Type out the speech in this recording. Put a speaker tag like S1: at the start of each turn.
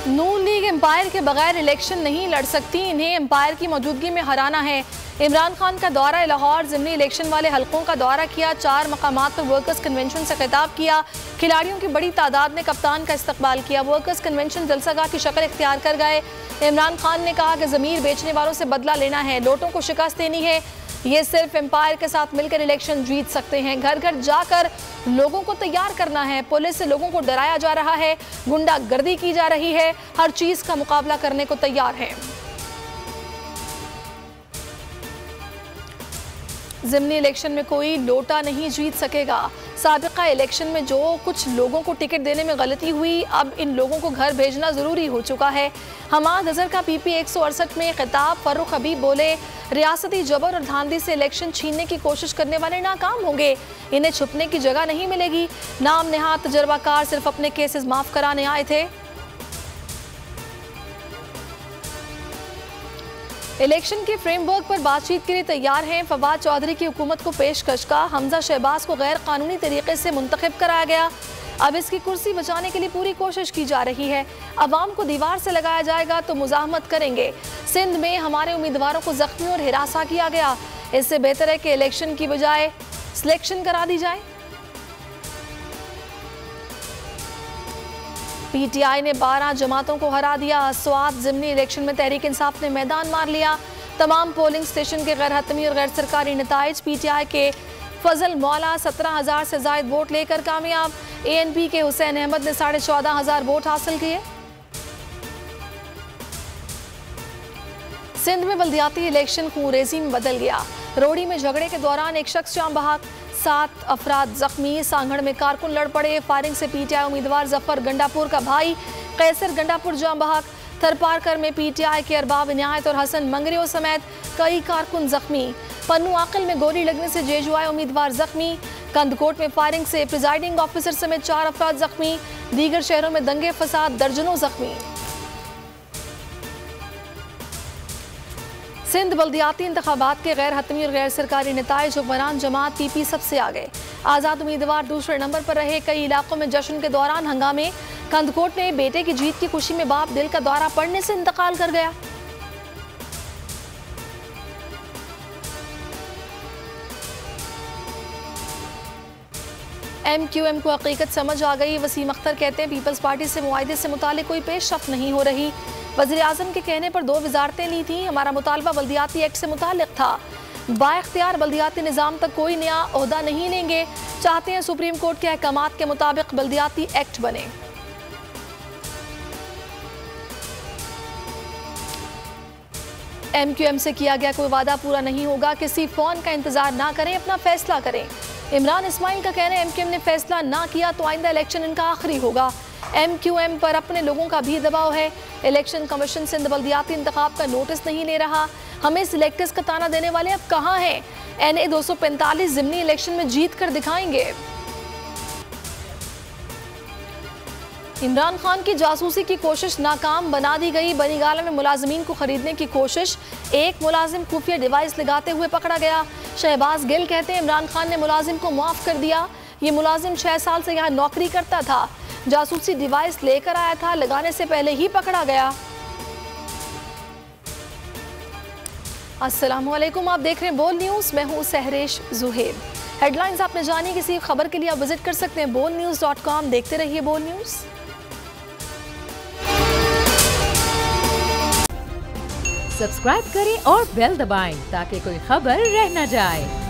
S1: नून league empire के बगैर election नहीं लड़ सकती, इन्हें एम्पायर की मौजूदगी में हराना है। इमरान खान का दौरा लाहौर, ज़िमनी इलेक्शन वाले हलकों का दौरा किया, 4 मकामात पर वर्कर्स कन्वेंशन से खिताब किया। खिलाड़ियों की बड़ी तादाद ने कप्तान का इस्तकबाल किया। वर्कर्स कन्वेंशन जलसागाह की शक्ल इख्तियार कर गए। इमरान खान ने कहा कि ज़मीर बेचने वालों से बदला लेना है, नोटों को शिकस्त देनी है। ये सिर्फ एम्पायर के साथ मिलकर इलेक्शन जीत सकते हैं। घर घर जाकर लोगों को तैयार करना है। पुलिस से लोगों को डराया जा रहा है, गुंडागर्दी की जा रही है, हर चीज का मुकाबला करने को तैयार है। ज़िमनी इलेक्शन में कोई लोटा नहीं जीत सकेगा। साबिका इलेक्शन में जो कुछ लोगों को टिकट देने में गलती हुई, अब इन लोगों को घर भेजना जरूरी हो चुका है। हमाद अजहर का PP 168 में खिताब। फर्रुख हबीब बोले, रियासती जबर और धांधली से इलेक्शन छीनने की कोशिश करने वाले नाकाम होंगे, इन्हें छुपने की जगह नहीं मिलेगी। नाम नेहाद तजर्बाकार सिर्फ अपने केसेस माफ कराने आए थे। इलेक्शन के फ्रेमवर्क पर बातचीत के लिए तैयार हैं। फवाद चौधरी की हुकूमत को पेशकश का। हमजा शहबाज को गैर कानूनी तरीके से मुंतखब कराया गया, अब इसकी कुर्सी बचाने के लिए पूरी कोशिश की जा रही है। अवाम को दीवार से लगाया जाएगा तो मुजाहमत करेंगे। सिंध में हमारे उम्मीदवारों को जख्मी और हिरासा किया गया, इससे बेहतर है कि इलेक्शन की बजाय सिलेक्शन करा दी जाए। PTI ने 12 जमातों को हरा दिया। स्वात ज़िमनी इलेक्शन में तहरीक इंसाफ ने मैदान मार लिया। तमाम पोलिंग स्टेशन के गैर हतमी और गैर सरकारी नताइज। PTI के फजल मौला 17,000 से ज़ायद वोट लेकर कामयाब। ANP के हुसैन अहमद ने 14,500 वोट हासिल किए। सिंध में बल्दियाती इलेक्शन खूनरेजी में बदल गया। रोहड़ी में झगड़े के दौरान एक शख्स जाम बहक, 7 अफराद जख्मी। सांगड़ में कारकुन लड़ पड़े। फायरिंग से PTI उम्मीदवार जफर गंडापुर का भाई कैसर गंडापुर जाम बहक। थरपारकर में PTI के अरबाब इनायत और हसन मंगरियो समेत कई कारकुन जख्मी। पन्नू आकिल में गोली लगने से JUI उम्मीदवार जख्मी। कंदकोट में फायरिंग से प्रिजाइडिंग ऑफिसर समेत 4 अफराद जख्मी। दीगर शहरों में दंगे फसाद, दर्जनों जख्मी। सिंध बल्दियाती इंतखाबात के गैर हतमी और गैर सरकारी नताइज। हुक्मरान जमात PP सबसे आगे। आज़ाद उम्मीदवार दूसरे नंबर पर रहे। कई इलाकों में जश्न के दौरान हंगामे। कंदकोट में बेटे की जीत की खुशी में बाप दिल का दौरा पड़ने से इंतकाल कर गया। MQM को हकीकत समझ आ गई। वसीम अख्तर कहते हैं, पीपल्स पार्टी से मुआहदे से मुतालिक कोई पेशरफ्त नहीं हो रही। वज़ीर आज़म के कहने पर 2 वजारतें ली थी। हमारा मुतालबा बल्दियाती एक्ट से मुताल्लिक था। बाइख्तियार बल्दियाती निज़ाम तक कोई नया ओहदा नहीं लेंगे। चाहते हैं सुप्रीम कोर्ट के अहकामात के मुताबिक बल्दियाती एक्ट बने। MQM से किया गया कोई वादा पूरा नहीं होगा। किसी फ़ोन का इंतजार ना करें, अपना फैसला करें। इमरान इस्माइल का कहना है, MQM ने फैसला ना किया तो आइंदा इलेक्शन इनका आखिरी होगा। MQM पर अपने लोगों का भी दबाव है। इलेक्शन कमीशन सिंध बल्दियाती इंतखाब का नोटिस नहीं ले रहा। हमें सिलेक्टर्स का ताना देने वाले अब कहाँ हैं? NA 245 ज़िमनी इलेक्शन में जीत कर दिखाएंगे। इमरान खान की जासूसी की कोशिश नाकाम बना दी गई। बनीगाला में मुलाजिमीन को खरीदने की कोशिश। एक मुलाजिम खुफिया डिवाइस लगाते हुए पकड़ा गया। शहबाज गिल कहते हैं, इमरान खान ने मुलाजिम को माफ कर दिया। ये मुलाजिम 6 साल से यहाँ नौकरी करता था, जासूसी डिवाइस लेकर आया था, लगाने से पहले ही पकड़ा गया। अस्सलाम वालेकुम, आप देख रहे हैं बोल न्यूज़, मैं हूँ सहरेश जुहेब। हेडलाइंस आपने जानी, किसी खबर के लिए आप विजिट कर सकते हैं bolnews.com। देखते रहिए बोल न्यूज़।
S2: सब्सक्राइब करें और बेल दबाएं ताकि कोई खबर रह न जाए।